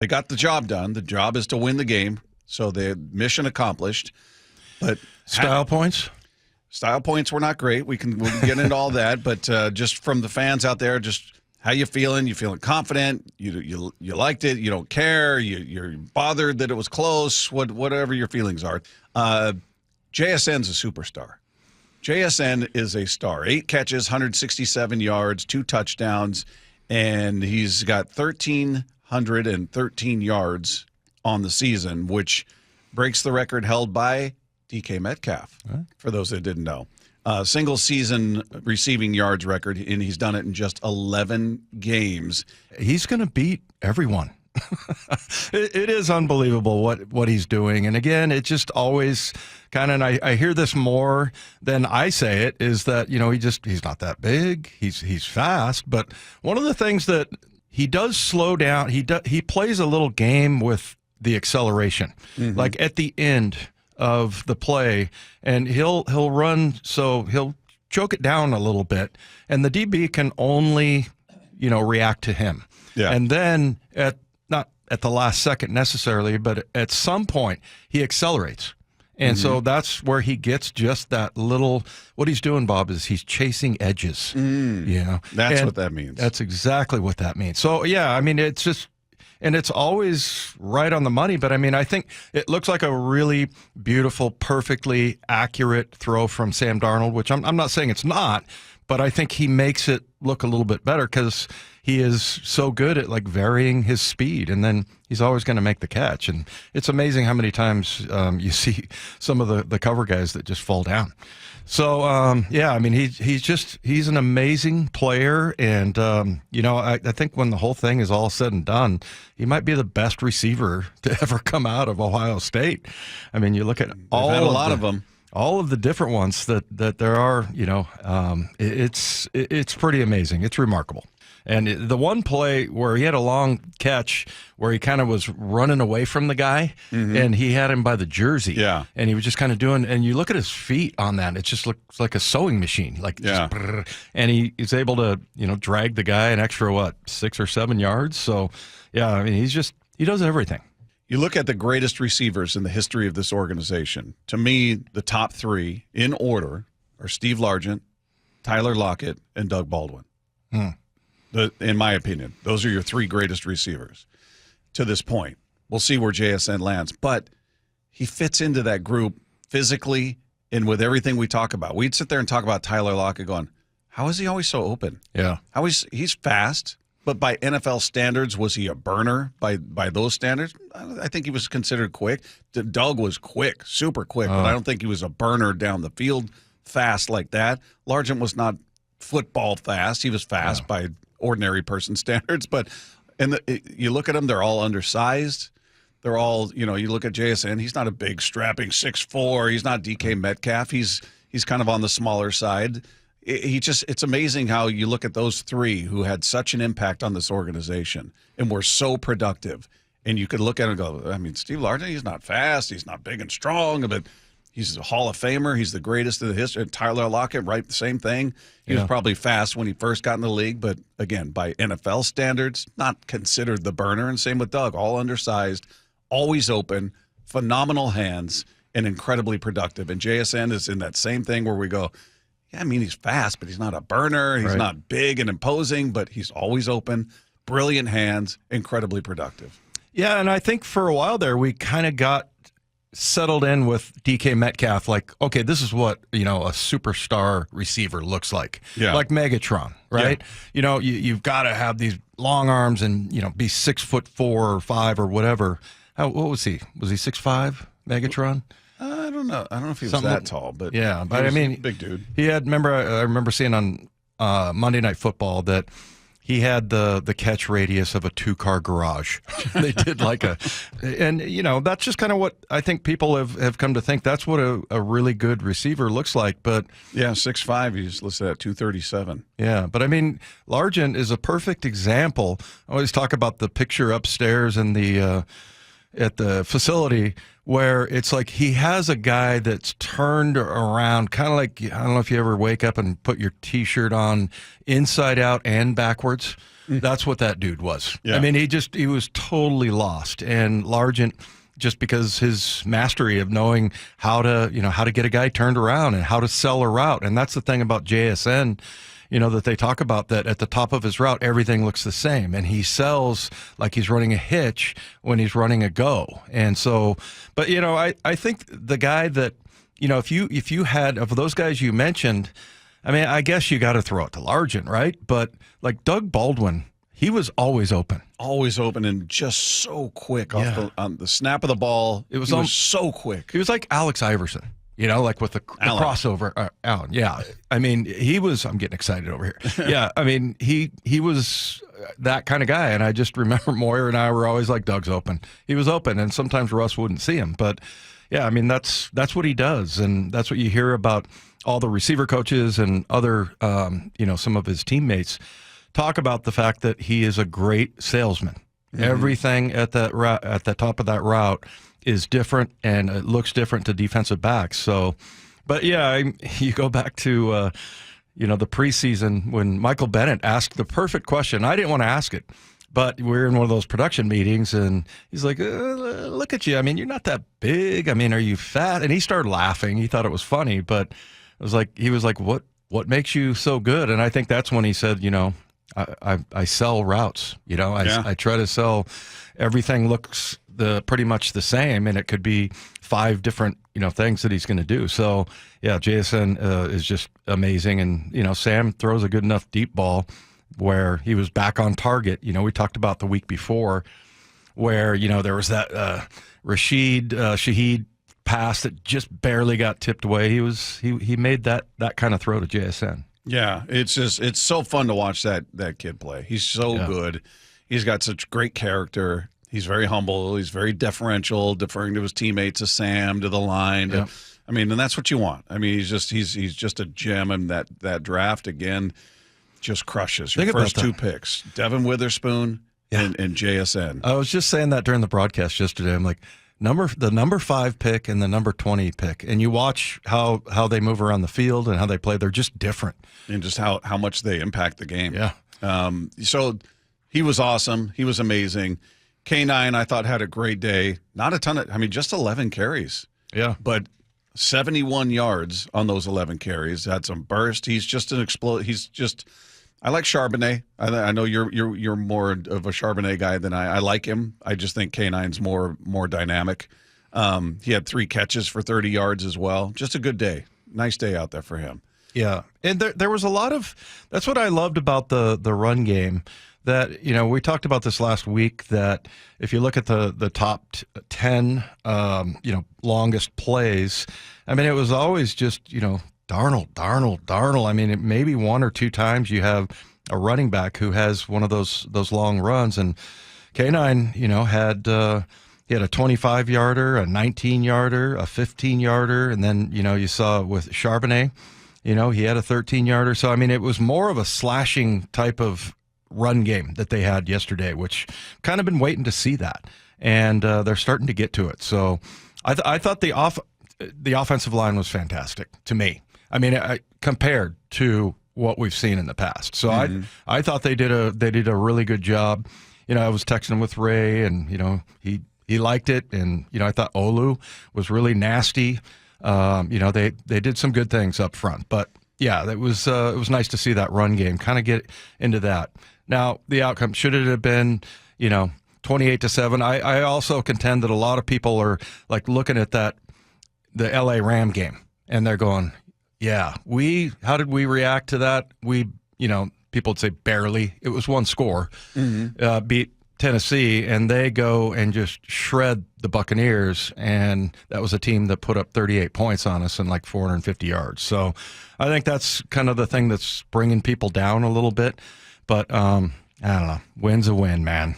They got the job done. The job is to win the game, so the mission accomplished. But Style points? Style points were not great. We'll get into all that, but just from the fans out there, just how you feeling? You feeling confident? You liked it? You don't care? You're bothered that it was close? Whatever your feelings are. JSN's a superstar. JSN is a star. 8 catches, 167 yards, 2 touchdowns, and he's got 1,313 yards on the season, which breaks the record held by DK Metcalf, for those that didn't know. Single season receiving yards record, and he's done it in just 11 games. He's going to beat everyone. It is unbelievable what he's doing. And again, it just always kind of, and I hear this more than I say it, is that, he's not that big. He's fast. But one of the things that he does slow down, he plays a little game with the acceleration. Mm-hmm. Like at the end of the play, and he'll run, so he'll choke it down a little bit, and the DB can only, react to him. Yeah. And then not at the last second necessarily, but at some point he accelerates. And so that's where he gets just that little, what he's doing, Bob, is he's chasing edges. That's what that means. That's exactly what that means. So, yeah, I mean, it's just, and it's always right on the money, but I mean, I think it looks like a really beautiful, perfectly accurate throw from Sam Darnold, which I'm not saying it's not, but I think he makes it look a little bit better because he is so good at like varying his speed, and then he's always going to make the catch. And it's amazing how many times you see some of the cover guys that just fall down. So, I mean, he's an amazing player. And, I think when the whole thing is all said and done, he might be the best receiver to ever come out of Ohio State. I mean, you look at all of them. All of the different ones that there are, it's pretty amazing. It's remarkable. And the one play where he had a long catch where he kind of was running away from the guy, and he had him by the jersey. Yeah. And he was just kind of doing, and you look at his feet on that, it just looks like a sewing machine. Just, and he is able to, drag the guy an extra, 6 or 7 yards. So, yeah, I mean, he does everything. You look at the greatest receivers in the history of this organization. To me, the top 3 in order are Steve Largent, Tyler Lockett, and Doug Baldwin. In my opinion, those are your 3 greatest receivers to this point. We'll see where JSN lands, but he fits into that group physically and with everything we talk about. We'd sit there and talk about Tyler Lockett going, how is he always so open? Yeah. He's fast, but by NFL standards, was he a burner by those standards? I think he was considered quick. Doug was quick, super quick, but I don't think he was a burner down the field fast like that. Largent was not football fast. He was fast by ordinary person standards, but you look at them, they're all undersized. They're all, you look at JSN, he's not a big strapping 6'4". He's not DK Metcalf. He's kind of on the smaller side. It's amazing how you look at those 3 who had such an impact on this organization and were so productive. And you could look at it and go, I mean, Steve Largent, he's not fast, he's not big and strong, but he's a Hall of Famer. He's the greatest in the history. Tyler Lockett, right? The same thing. He was probably fast when he first got in the league, but again, by NFL standards, not considered the burner. And same with Doug, all undersized, always open, phenomenal hands, and incredibly productive. And JSN is in that same thing where we go, yeah, I mean, he's fast, but he's not a burner. He's not big and imposing, but he's always open, brilliant hands, incredibly productive. Yeah, and I think for a while there, we kind of got settled in with DK Metcalf, like, okay, this is what, a superstar receiver looks like. Yeah. Like Megatron, right? Yeah. You've got to have these long arms and, be 6'4" or 5 or whatever. What was he? Was he 6'5", Megatron? I don't know. I don't know if he was that tall, but yeah, but I mean, big dude. He had. I remember seeing on Monday Night Football that he had the catch radius of a 2-car garage. They did and that's just kind of what I think people have come to think. That's what a really good receiver looks like. But yeah, 6'5", he's listed at 237. Yeah, but I mean, Largent is a perfect example. I always talk about the picture upstairs in the at the facility where it's like he has a guy that's turned around, kind of like, I don't know if you ever wake up and put your T-shirt on inside out and backwards, That's what that dude was. Yeah. I mean, he was totally lost. And Largent, just because his mastery of knowing how to get a guy turned around and how to sell a route. And that's the thing about JSN, that they talk about, that at the top of his route, everything looks the same. And he sells like he's running a hitch when he's running a go. And so, but, I think the guy that, if you had, of those guys you mentioned, I mean, I guess you got to throw it to Largent, right? But like Doug Baldwin, he was always open. Always open and just so quick on the snap of the ball. He was so quick. He was like Alex Iverson, like with the crossover. Allen, yeah. I mean, I'm getting excited over here. Yeah, I mean, he was that kind of guy. And I just remember Moyer and I were always like, Doug's open. He was open, and sometimes Russ wouldn't see him. But, yeah, I mean, that's what he does. And that's what you hear about all the receiver coaches and other, some of his teammates talk about, the fact that he is a great salesman. Mm-hmm. Everything at the top of that route is different, and it looks different to defensive backs. So, but yeah, you go back to the preseason when Michael Bennett asked the perfect question. I didn't want to ask it, but we were in one of those production meetings, and he's like, "Look at you. I mean, you're not that big. I mean, are you fat?" And he started laughing. He thought it was funny, but he was like, "What makes you so good?" And I think that's when he said, I sell routes. I try to sell. Everything looks pretty much the same, and it could be 5 different things that he's going to do. So yeah, JSN is just amazing, and Sam throws a good enough deep ball where he was back on target. We talked about the week before where there was that Rashid Shaheed pass that just barely got tipped away. He made that kind of throw to JSN. Yeah, it's so fun to watch that kid play. He's so good. He's got such great character. He's very humble. He's very deferential, deferring to his teammates, to Sam, to the line. I mean, and that's what you want. I mean, he's just a gem, and that draft again just crushes your first 2 picks, Devin Witherspoon and JSN. I was just saying that during the broadcast yesterday. I'm like, the number 5 pick and the number 20 pick, and you watch how they move around the field and how they play. They're just different, and just how much they impact the game. Yeah. So he was awesome. He was amazing. K9, I thought, had a great day. Not a ton of, just 11 carries. Yeah, but 71 yards on those 11 carries. Had some burst. He's just an I like Charbonnet. I know you're more of a Charbonnet guy than I like him. I just think K9's more dynamic. He had 3 catches for 30 yards as well. Just a good day. Nice day out there for him. Yeah, and there was a lot of. That's what I loved about the run game. That we talked about this last week. That if you look at the top 10, longest plays, I mean, it was always just Darnold. I mean, maybe 1 or 2 times you have a running back who has one of those long runs, and K9, he had a 25-yarder, a 19-yarder, a 15-yarder, and then you saw with Charbonnet, he had a 13-yarder. So I mean, it was more of a slashing type of run game that they had yesterday, which kind of been waiting to see that, and they're starting to get to it. So I thought the offensive line was fantastic to me. I mean, compared to what we've seen in the past. So I thought they did a really good job. I was texting with Ray, and he liked it, and I thought Olu was really nasty. They did some good things up front, but yeah, it was nice to see that run game kind of get into that. Now the outcome, should it have been 28-7? I also contend that a lot of people are like looking at the LA Ram game, and they're going, yeah, how did we react to that? People would say barely. It was 1 score. Beat Tennessee, and they go and just shred the Buccaneers, and that was a team that put up 38 points on us and like 450 yards. So I think that's kind of the thing that's bringing people down a little bit. But I don't know. Win's a win, man.